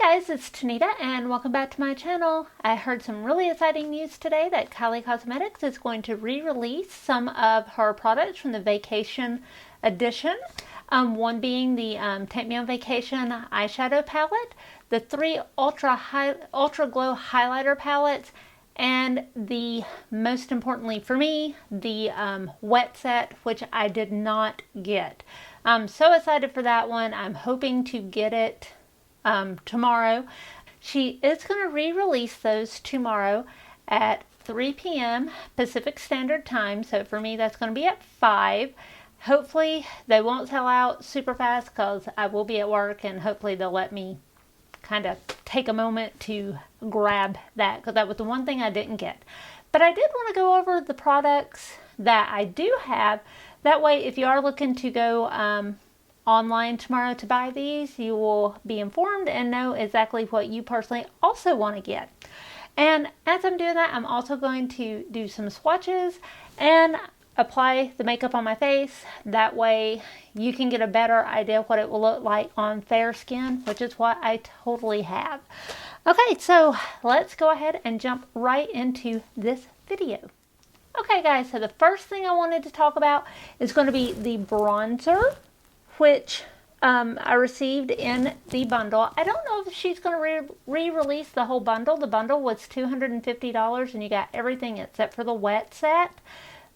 Hi guys, it's Tanita and welcome back to my channel. I heard some really exciting news today that Kylie Cosmetics is going to re-release some of her products from the Vacation Edition. One being the Take Me on Vacation eyeshadow palette, the 3 Ultra Glow highlighter palettes, and the most importantly for me, the wet set, which I did not get. I'm so excited for that one. I'm hoping to get it tomorrow. She is going to re-release those tomorrow at 3 p.m. Pacific Standard Time. So for me, that's going to be at 5. Hopefully they won't sell out super fast because I will be at work, and hopefully they'll let me kind of take a moment to grab that, because that was the one thing I didn't get. But I did want to go over the products that I do have. That way, if you are looking to go online tomorrow to buy these, you will be informed and know exactly what you personally also want to get. And as I'm doing that, I'm also going to do some swatches and apply the makeup on my face. That way you can get a better idea of what it will look like on fair skin, which is what I totally have. Okay, so let's go ahead and jump right into this video. Okay guys, so the first thing I wanted to talk about is going to be the bronzer, which I received in the bundle. I don't know if she's going to re-release the whole bundle. The bundle was $250 and you got everything except for the wet set.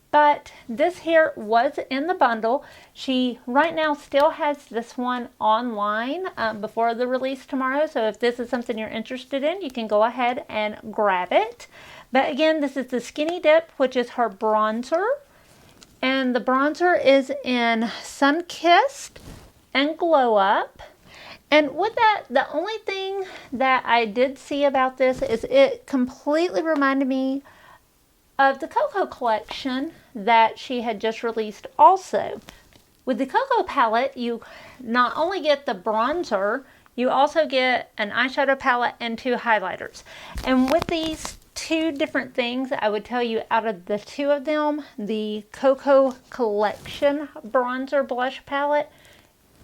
But this here was in the bundle. She right now still has this one online before the release tomorrow. So if this is something you're interested in, you can go ahead and grab it. But again, this is the Skinny Dip, which is her bronzer. And the bronzer is in Sun Kissed and Glow Up. And with that, the only thing that I did see about this is it completely reminded me of the Cocoa collection that she had just released also. With the Cocoa palette, you not only get the bronzer, you also get an eyeshadow palette and 2 highlighters. And with these 2 different things, I would tell you out of the 2 of them, the Cocoa Collection bronzer blush palette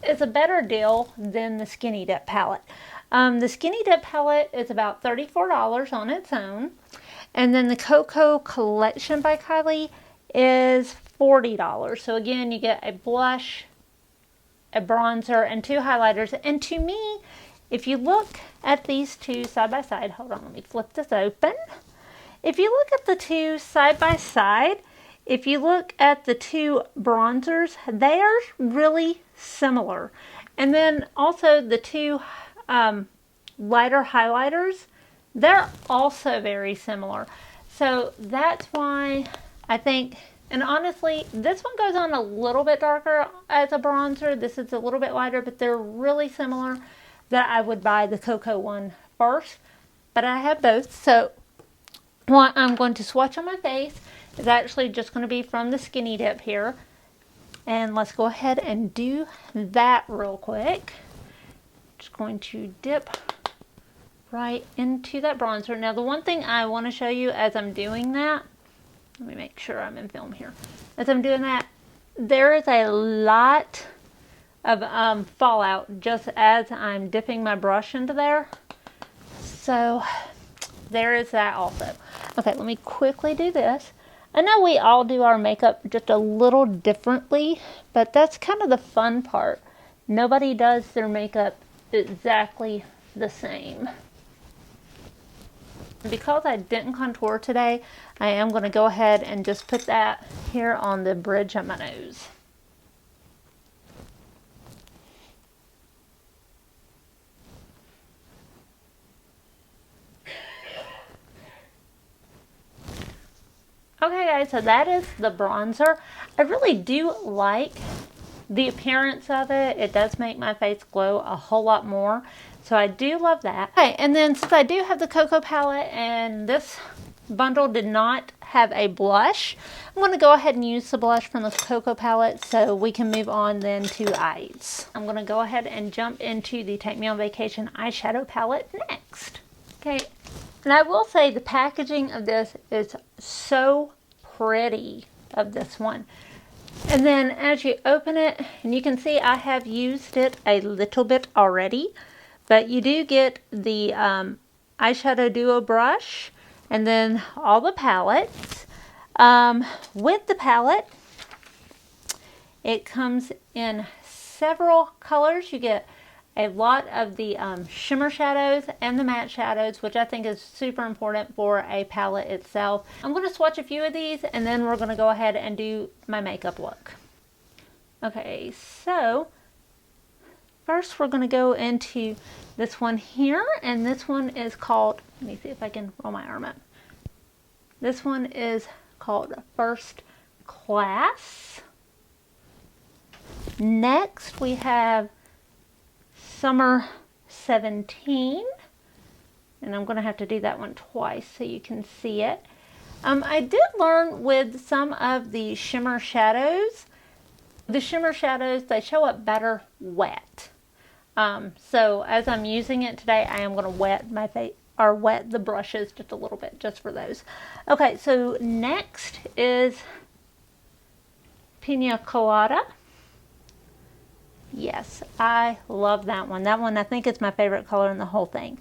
is a better deal than the Skinny Dip palette. The Skinny Dip palette is about $34 on its own, and then the Cocoa Collection by Kylie is $40. So again, you get a blush, a bronzer, and 2 highlighters. And to me, if you look at these 2 side by side, hold on, let me flip this open. If you look at the 2 side by side, if you look at the 2 bronzers, they are really similar. And then also the 2 lighter highlighters, they're also very similar. So that's why I think, and honestly, this one goes on a little bit darker as a bronzer. This is a little bit lighter, but they're really similar, that I would buy the Cocoa one first. But I have both. So what I'm going to swatch on my face is actually just going to be from the Skinny Dip here. And let's go ahead and do that real quick. Just going to dip right into that bronzer. Now the one thing I want to show you as I'm doing that, let me make sure I'm in film here. As I'm doing that, there is a lot of fallout just as I'm dipping my brush into there. So there is that also. Okay, let me quickly do this. I know we all do our makeup just a little differently, but that's kind of the fun part. Nobody does their makeup exactly the same. Because I didn't contour today, I am going to go ahead and just put that here on the bridge of my nose. Okay guys, so that is the bronzer. I really do like the appearance of it. It does make my face glow a whole lot more. So I do love that. Okay, and then since I do have the Cocoa palette and this bundle did not have a blush, I'm going to go ahead and use the blush from the Cocoa palette so we can move on then to eyes. I'm going to go ahead and jump into the Take Me on Vacation eyeshadow palette next. Okay, and I will say the packaging of this is so pretty, of this one. And then as you open it, and you can see I have used it a little bit already, But you do get the eyeshadow duo brush and then all the palettes. With the palette, it comes in several colors. You get a lot of the shimmer shadows and the matte shadows, which I think is super important for a palette itself. I'm going to swatch a few of these and then we're going to go ahead and do my makeup look. Okay, so first we're going to go into this one here, and this one is called, let me see if I can roll my arm up. This one is called First Class. Next we have Summer 17, and I'm going to have to do that one twice so you can see it. I did learn with some of the shimmer shadows, the shimmer shadows, they show up better wet. So as I'm using it today, I am going to wet my face, or wet the brushes just a little bit, just for those. Okay, so next is Pina Colada. Yes, I love that one. That one I think is my favorite color in the whole thing.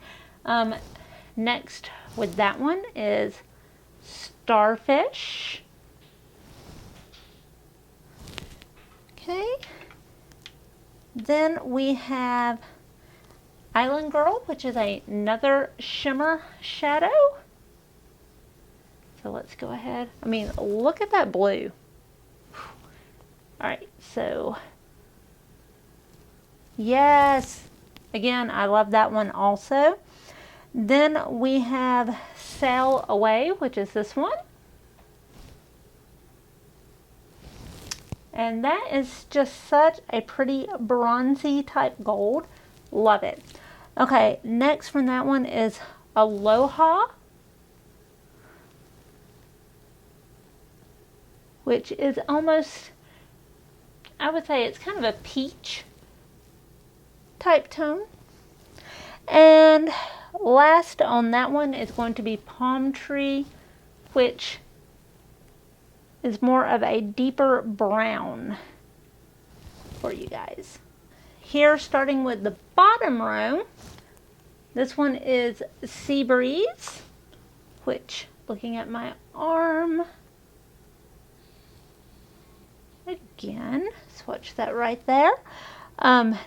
Next with that one is Starfish. Okay. Then we have Island Girl, which is another shimmer shadow. So let's go ahead. I mean, look at that blue. All right, so yes, again, I love that one also. Then we have Sail Away, which is this one. And that is just such a pretty bronzy type gold. Love it. Okay, next from that one is Aloha, which is almost, I would say it's kind of a peach type tone. And last on that one is going to be Palm Tree, which is more of a deeper brown for you guys. Here, starting with the bottom row, this one is Sea Breeze, which, looking at my arm, again, swatch that right there.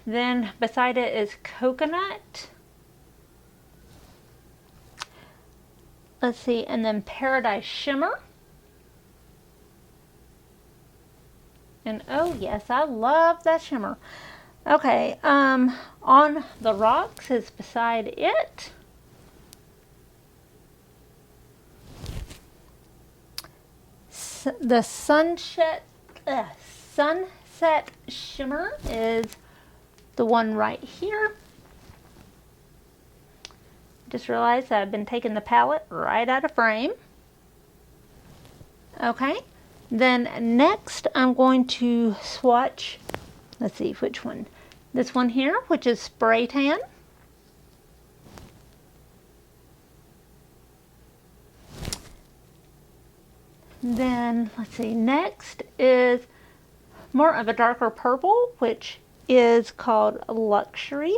Then beside it is Coconut. Let's see, and then Paradise Shimmer. And oh yes, I love that shimmer. Okay, On the Rocks is beside it. The Sunset Shimmer is the one right here. Just realized I've been taking the palette right out of frame. Okay, then next I'm going to swatch, let's see which one. This one here, which is Spray Tan. Then let's see, next is more of a darker purple, which is called Luxury.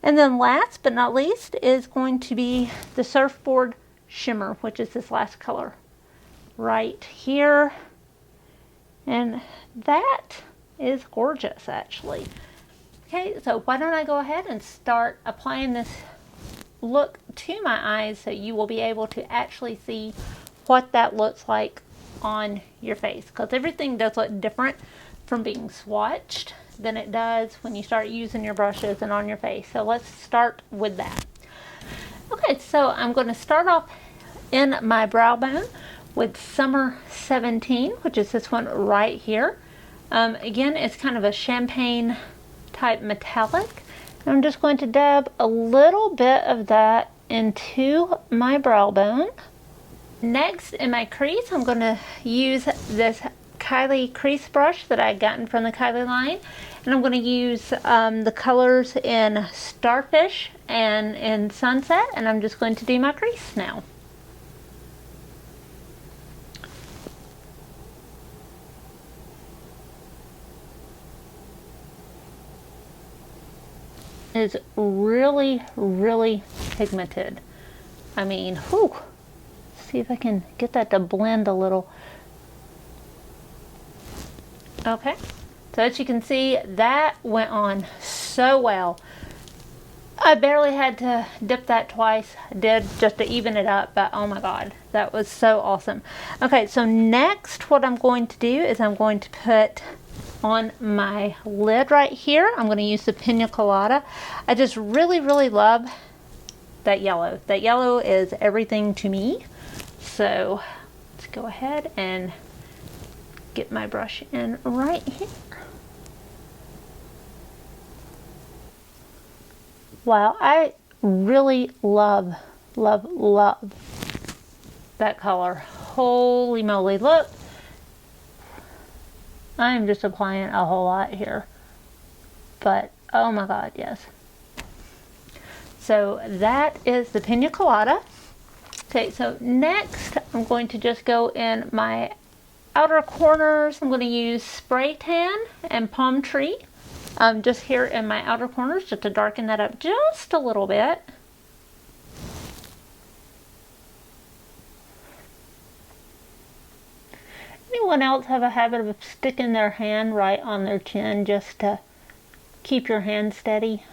And then last but not least is going to be the Surfboard Shimmer, which is this last color right here. And that is gorgeous, actually. Okay, so why don't I go ahead and start applying this look to my eyes so you will be able to actually see what that looks like on your face, because everything does look different from being swatched than it does when you start using your brushes and on your face. So let's start with that. Okay, so I'm going to start off in my brow bone with Summer 17, which is this one right here. Again, it's kind of a champagne type metallic. I'm just going to dab a little bit of that into my brow bone. Next, in my crease, I'm going to use this Kylie crease brush that I gotten from the Kylie line, and I'm going to use the colors in Starfish and in Sunset, and I'm just going to do my crease now. is really, really pigmented. I mean, whew. See if I can get that to blend a little. Okay, so as you can see, that went on so well. I barely had to dip that twice. I did just to even it up, but oh my god, that was so awesome. Okay, so next what I'm going to do is I'm going to put on my lid right here. I'm going to use the Pina Colada. I just really, really love that yellow. That yellow is everything to me. So let's go ahead and get my brush in right here. Wow, I really love, love, love that color. Holy moly, look. I am just applying a whole lot here. But, oh my god, yes. So that is the Pina Colada. Okay, so next I'm going to just go in my outer corners. I'm going to use Spray Tan and Palm Tree. Just here in my outer corners, just to darken that up just a little bit. Anyone else have a habit of sticking their hand right on their chin just to keep your hand steady?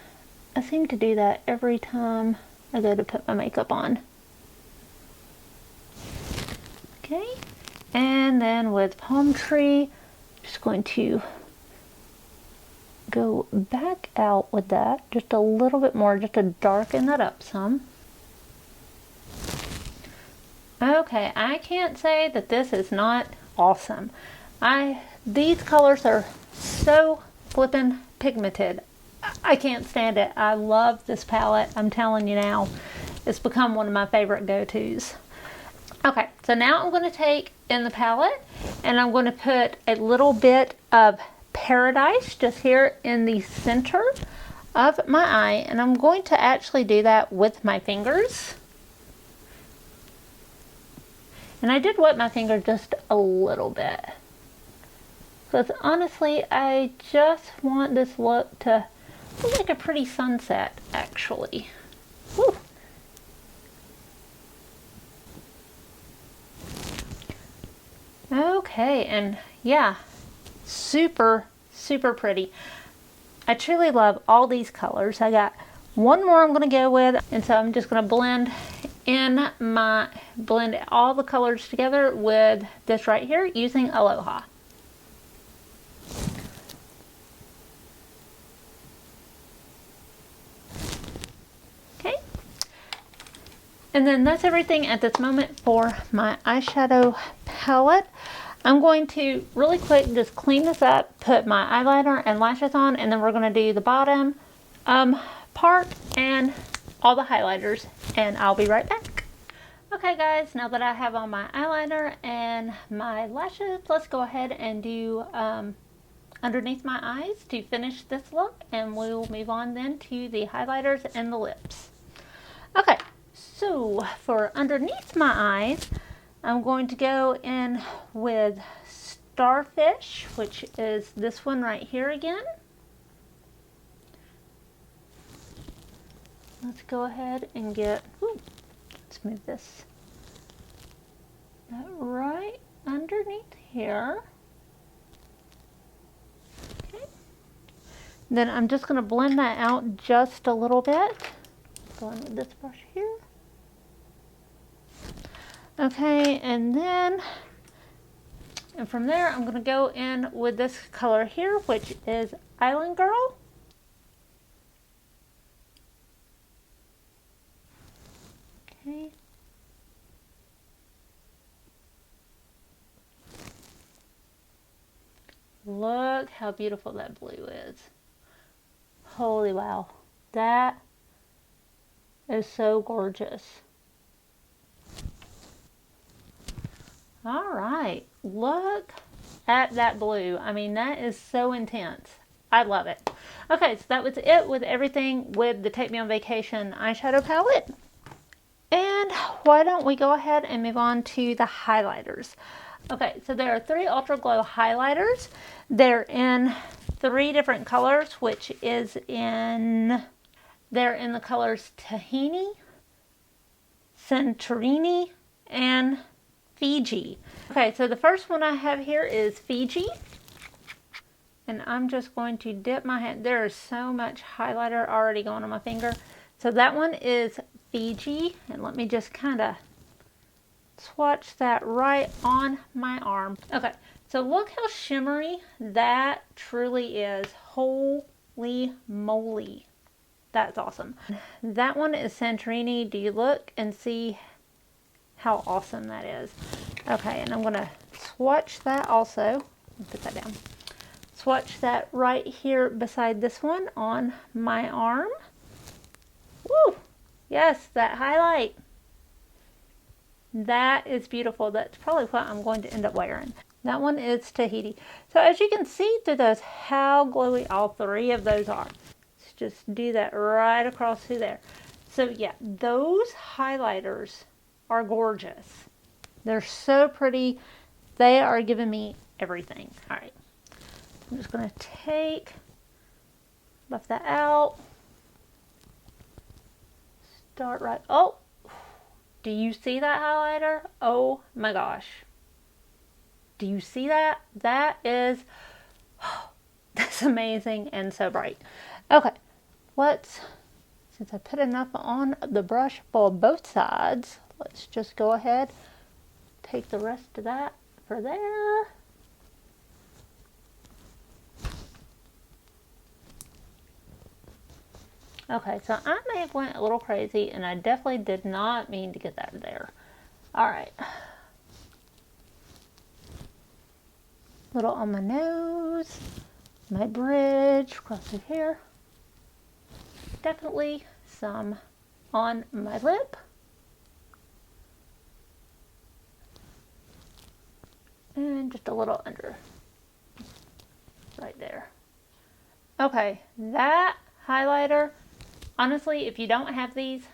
I seem to do that every time I go to put my makeup on. Okay, and then with Palm Tree, just going to go back out with that just a little bit more, just to darken that up some. Okay, I can't say that this is not awesome. These colors are so flippin' pigmented. I can't stand it. I love this palette. I'm telling you now, it's become one of my favorite go-tos. Okay, so now I'm going to take in the palette and I'm going to put a little bit of Paradise just here in the center of my eye, and I'm going to actually do that with my fingers. And I did wet my finger just a little bit because honestly I just want this look to look like a pretty sunset actually. Whew. Okay, and yeah, super, super pretty. I truly love all these colors. I got one more I'm going to go with, and so I'm just going to blend all the colors together with this right here using Aloha. Okay, and then that's everything at this moment for my eyeshadow palette. I'm going to really quick just clean this up, put my eyeliner and lashes on, and then we're going to do the bottom part and all the highlighters, and I'll be right back. Okay guys, now that I have on my eyeliner and my lashes, let's go ahead and do underneath my eyes to finish this look, and we'll move on then to the highlighters and the lips. Okay, so for underneath my eyes, I'm going to go in with Starfish, which is this one right here again. Let's go ahead and let's move this right underneath here. Okay. Then I'm just going to blend that out just a little bit. Going with this brush here. Okay, and from there I'm going to go in with this color here, which is Island Girl. Okay. Look how beautiful that blue is. Holy wow. That is so gorgeous. All right, look at that blue. I mean, that is so intense. I love it. Okay, so that was it with everything with the Take Me on Vacation eyeshadow palette. And why don't we go ahead and move on to the highlighters. Okay, so there are 3 Ultra Glow highlighters. They're in 3 different colors, which is in They're in the colors Tahini, Santorini, and Fiji. Okay, so the first one I have here is Fiji. And I'm just going to dip my hand. There is so much highlighter already going on my finger. So that one is Fiji. And let me just kind of swatch that right on my arm. Okay, so look how shimmery that truly is. Holy moly. That's awesome. That one is Santorini. Do you look and see how awesome that is? Okay, and I'm going to swatch that also. Put that down. Swatch that right here beside this one on my arm. Woo! Yes, that highlight. That is beautiful. That's probably what I'm going to end up wearing. That one is Tahiti. So as you can see through those, how glowy all three of those are. Let's just do that right across through there. So yeah, those highlighters are gorgeous. They're so pretty. They are giving me everything. All right. I'm just going to buff that out. Start right. Oh, do you see that highlighter? Oh my gosh. Do you see that? That is, that's amazing and so bright. Okay, since I put enough on the brush for both sides, let's just go ahead, take the rest of that for there. Okay, so I may have went a little crazy, and I definitely did not mean to get that there. All right. Little on my nose, my bridge, across through here. Definitely some on my lip. And just a little under, right there. Okay, that highlighter, honestly, if you don't have these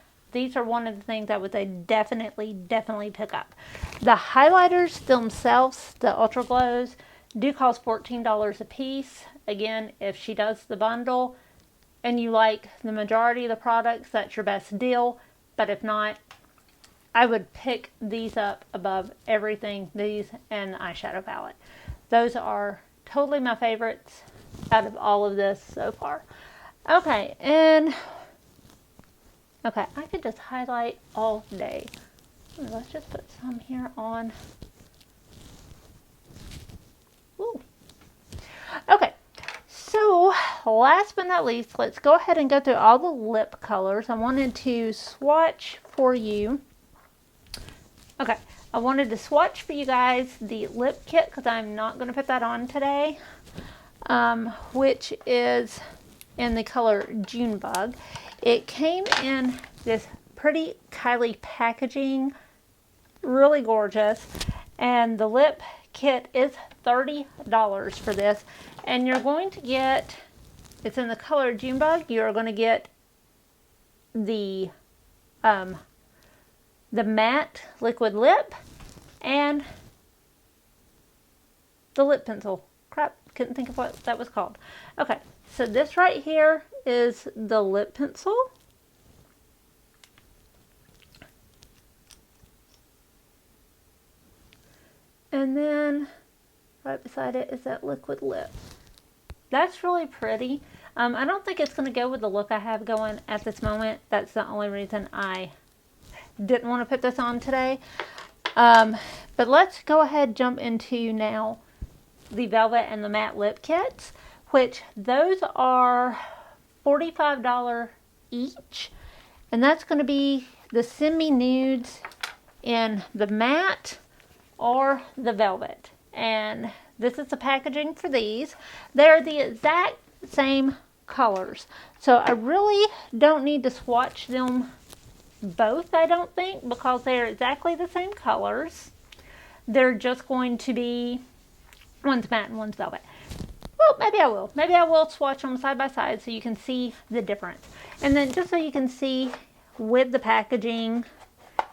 are one of the things I would say definitely pick up. The highlighters themselves, the Ultra Glows, do cost $14 a piece. Again, if she does the bundle and you like the majority of the products, that's your best deal. But if not, I would pick these up above everything, these and the eyeshadow palette. Those are totally my favorites out of all of this so far. Okay, and okay, I could just highlight all day. Let's just put some here on. Ooh. Okay, so last but not least, let's go ahead and go through all the lip colors. I wanted to swatch for you. Okay, I wanted to swatch for you guys the lip kit because I'm not going to put that on today, which is in the color Junebug. It came in this pretty Kylie packaging, really gorgeous, and the lip kit is $30 for this, and you're going to get, it's in the color Junebug, you're going to get the matte liquid lip and the lip pencil. Crap, couldn't think of what that was called. Okay, so this right here is the lip pencil. And then right beside it is that liquid lip. That's really pretty. I don't think it's going to go with the look I have going at this moment. That's the only reason I didn't want to put this on today. But let's go ahead and jump into now the velvet and the matte lip kits, which those are $45 each. And that's going to be the semi-nudes in the matte or the velvet. And this is the packaging for these. They're the exact same colors. So I really don't need to swatch them both, I don't think, because they're exactly the same colors. They're just going to be, one's matte and one's velvet. Well, maybe I will. Maybe I will swatch them side by side so you can see the difference. And then just so you can see with the packaging,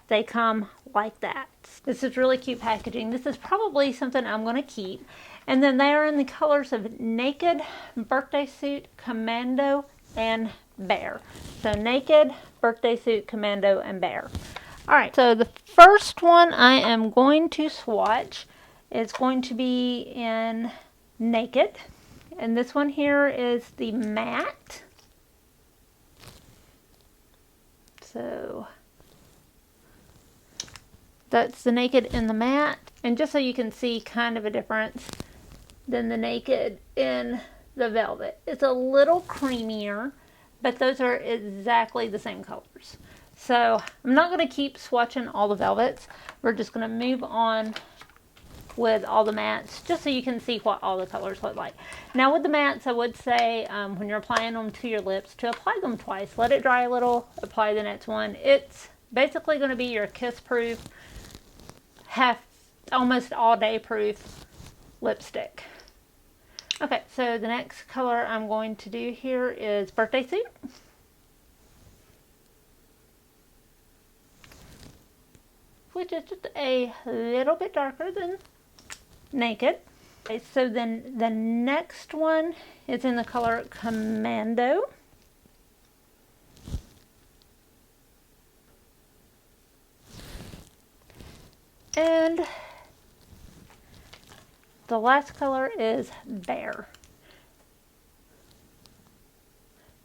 they come like that. This is really cute packaging. This is probably something I'm going to keep. And then they are in the colors of Naked, Birthday Suit, Commando, and Bear. So Naked, Birthday Suit, Commando, and Bear. Alright, so the first one I am going to swatch is going to be in Naked. And this one here is the matte. So that's the Naked in the matte. And just so you can see kind of a difference than the Naked in the velvet. It's a little creamier, but those are exactly the same colors. So I'm not going to keep swatching all the velvets. We're just going to move on with all the mattes, just so you can see what all the colors look like. Now with the mattes, I would say when you're applying them to your lips, to apply them twice. Let it dry a little, apply the next one. It's basically going to be your kiss proof, almost all day proof lipstick. Okay, so the next color I'm going to do here is Birthday Suit. Which is just a little bit darker than Naked. Okay, so then the next one is in the color Commando. And the last color is Bear.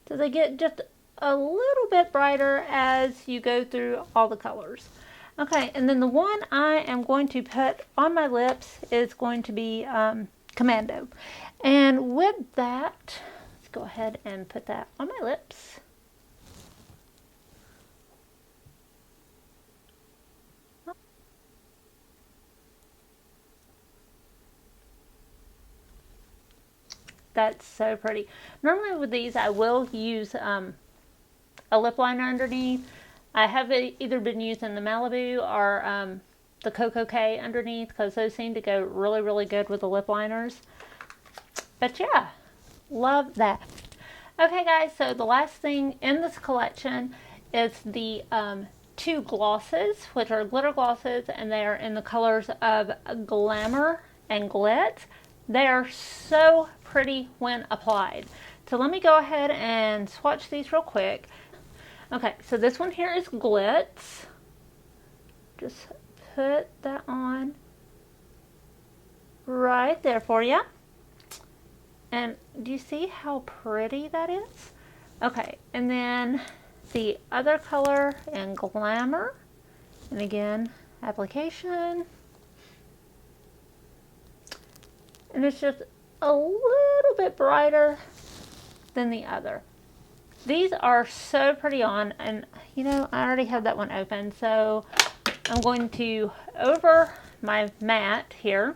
So they get just a little bit brighter as you go through all the colors. Okay, and then the one I am going to put on my lips is going to be Commando. And with that, let's go ahead and put that on my lips. That's so pretty. Normally with these I will use a lip liner underneath. I have either been using the Malibu or the Coco K underneath, because those seem to go really, really good with the lip liners. But yeah, love that. Okay guys, so the last thing in this collection is the two glosses, which are glitter glosses, and they are in the colors of Glamour and Glitz. They are so pretty when applied. So let me go ahead and swatch these real quick. Okay, so this one here is Glitz. Just put that on right there for you. And do you see how pretty that is? Okay, and then the other color in Glamour. And again, application. And it's just a little bit brighter than the other. These are so pretty on, and you know, I already have that one open, so I'm going to, over my matte here.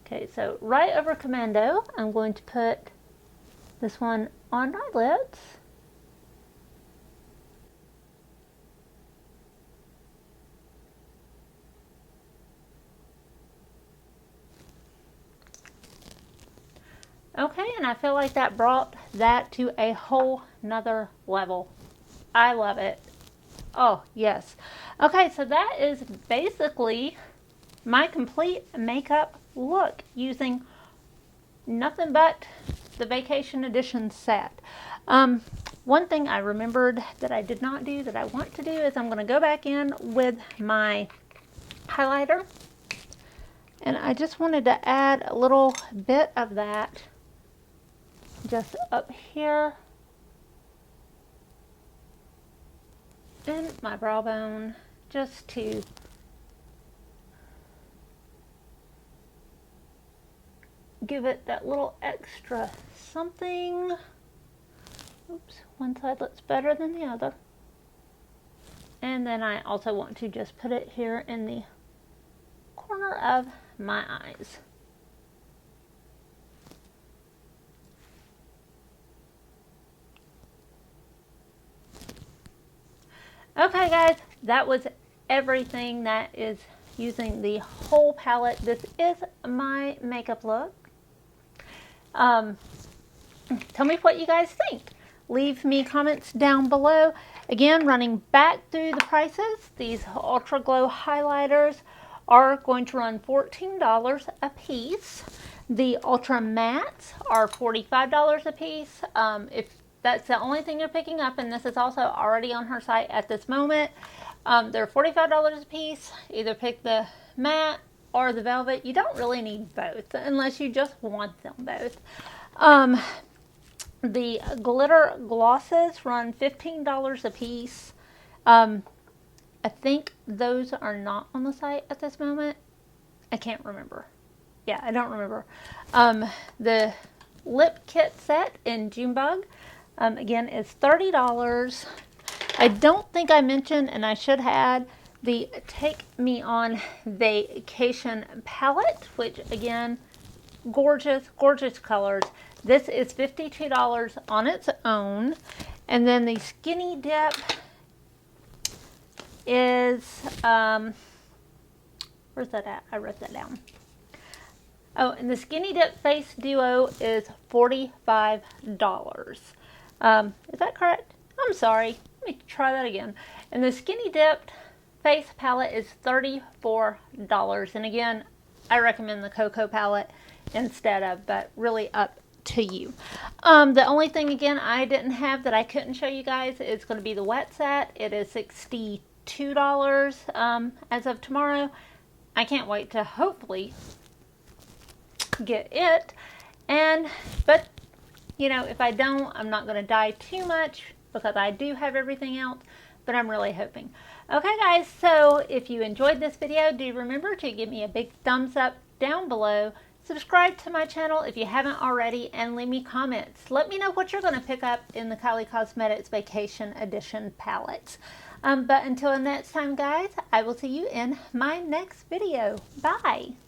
Okay, so right over Commando, I'm going to put this one on my lips. Okay, and I feel like that brought that to a whole nother level. I love it. Oh, yes. Okay, so that is basically my complete makeup look using nothing but the Vacation Edition set. One thing I remembered that I did not do that I want to do is I'm going to go back in with my highlighter. And I just wanted to add a little bit of that just up here in my brow bone, just to give it that little extra something. Oops, one side looks better than the other. And then I also want to just put it here in the corner of my eyes. Okay guys, that was everything that is using the whole palette. This is my makeup look. Tell me what you guys think. Leave me comments down below. Again, running back through the prices, these Ultra Glow highlighters are going to run $14 a piece. The Ultra Mattes are $45 a piece. If that's the only thing you're picking up, and this is also already on her site at this moment, they're $45 a piece. Either pick the matte or the velvet. You don't really need both unless you just want them both. The glitter glosses run $15 a piece. I think those are not on the site at this moment. I can't remember. Yeah, I don't remember. The lip kit set in Junebug, again, is $30. I don't think I mentioned, and I should have, the Take Me On Vacation palette, which again, gorgeous, gorgeous colors. This is $52 on its own. And then the Skinny Dip is, where's that at? I wrote that down. Oh, and the Skinny Dip Face Duo is $45. Is that correct? I'm sorry. Let me try that again. And the Skinny Dip Face Palette is $34. And again, I recommend the Cocoa palette instead of, but really up to you. The only thing, again, I didn't have that I couldn't show you guys is going to be the wet set. It is $62 as of tomorrow. I can't wait to hopefully get it. But you know, if I don't, I'm not going to die too much because I do have everything else, but I'm really hoping. Okay guys, so if you enjoyed this video, do remember to give me a big thumbs up down below. Subscribe to my channel if you haven't already, and leave me comments. Let me know what you're going to pick up in the Kylie Cosmetics Vacation Edition palettes. But until next time guys, I will see you in my next video. Bye!